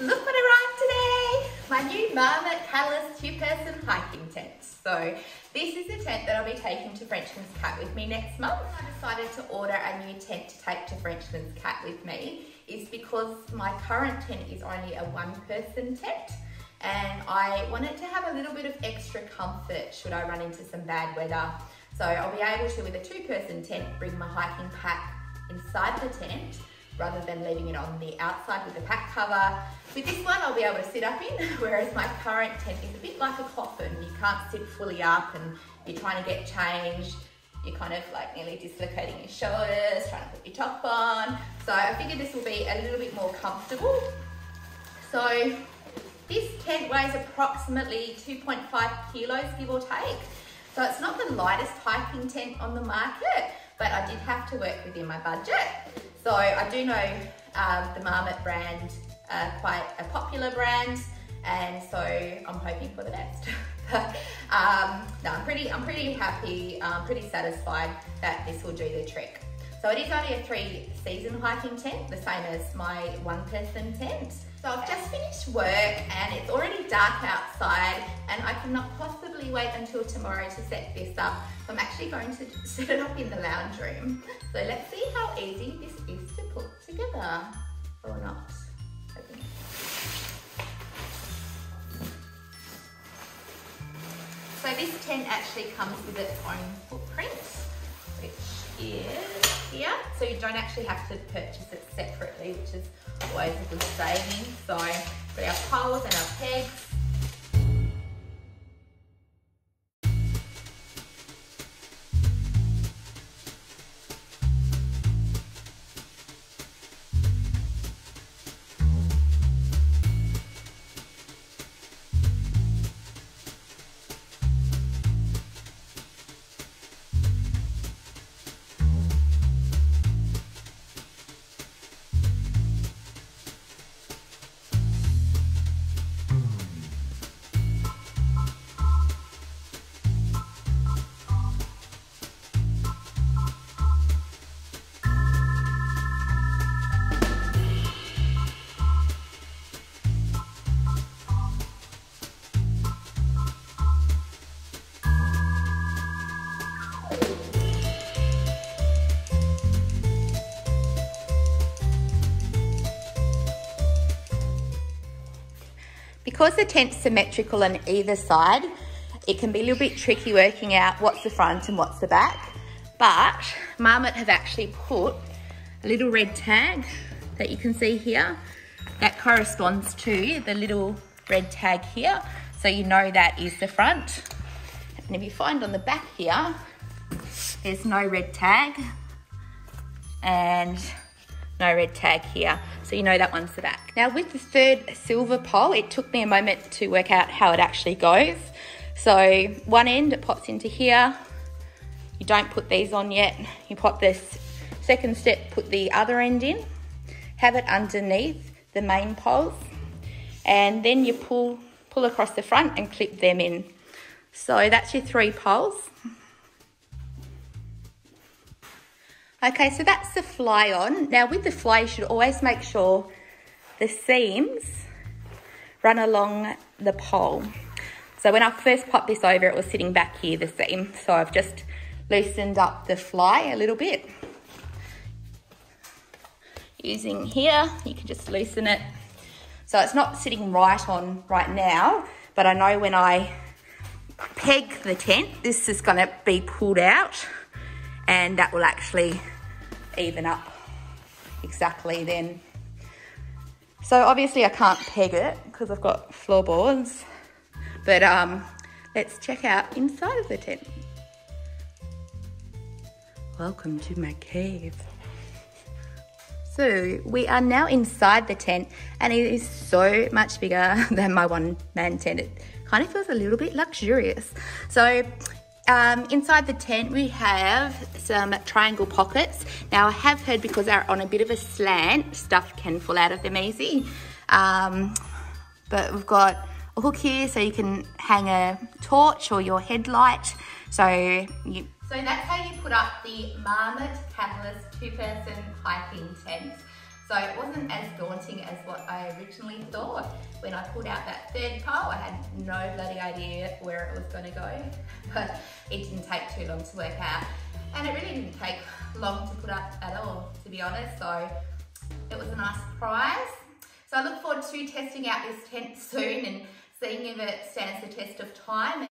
Look what arrived today! My new Marmot Catalyst 2-person hiking tent. So this is the tent that I'll be taking to Frenchman's Cat with me next month. I decided to order a new tent to take to Frenchman's Cat with me is because my current tent is only a 1-person tent and I wanted to have a little bit of extra comfort should I run into some bad weather. So I'll be able to, with a 2-person tent, bring my hiking pack inside the tent rather than leaving it on the outside with the pack cover. With this one, I'll be able to sit up in, whereas my current tent is a bit like a coffin. You can't sit fully up and you're trying to get changed. You're kind of like nearly dislocating your shoulders, trying to put your top on. So I figured this will be a little bit more comfortable. So this tent weighs approximately 2.5 kilos, give or take. So it's not the lightest hiking tent on the market, but I did have to work within my budget. So I do know the Marmot brand, quite a popular brand, and so I'm hoping for the best. But no, I'm pretty happy, pretty satisfied that this will do the trick. So it is only a 3-season hiking tent, the same as my 1-person tent. So I've just finished work and it's already dark outside and I cannot possibly wait until tomorrow to set this up. So I'm actually going to set it up in the lounge room. So let's see how easy this is to put together or not. So this tent actually comes with its own footprint, which is here. So you don't actually have to purchase it separately, which is always a good saving. So we've got our poles and our pegs. Because the tent's symmetrical on either side, it can be a little bit tricky working out what's the front and what's the back. But Marmot have actually put a little red tag that you can see here that corresponds to the little red tag here. So you know that is the front. And if you find on the back here, there's no red tag and no red tag here. So you know that one's the back. Now with the 3rd silver pole, it took me a moment to work out how it actually goes. So one end, it pops into here. You don't put these on yet. You pop this second step, put the other end in, have it underneath the main poles, and then you pull across the front and clip them in. So that's your 3 poles. Okay, so that's the fly on. Now with the fly, you should always make sure the seams run along the pole. So when I first popped this over, it was sitting back here, the seam. So I've just loosened up the fly a little bit. Using here, you can just loosen it. So it's not sitting right on right now, but I know when I peg the tent, this is gonna be pulled out and that will actually even up exactly then. So obviously I can't peg it because I've got floorboards, but let's check out inside of the tent. Welcome to my cave. So we are now inside the tent and it is so much bigger than my 1-man tent. It kind of feels a little bit luxurious. So inside the tent we have some triangle pockets. Now I have heard because they're on a bit of a slant, stuff can fall out of them easy. But we've got a hook here so you can hang a torch or your headlight. So that's how you put up the Marmot Catalyst 2-person hiking tent. So it wasn't as daunting as what I originally thought. When I pulled out that third pole, I had no bloody idea where it was going to go, but it didn't take too long to work out. And it really didn't take long to put up at all, to be honest, so it was a nice surprise. So I look forward to testing out this tent soon and seeing if it stands the test of time.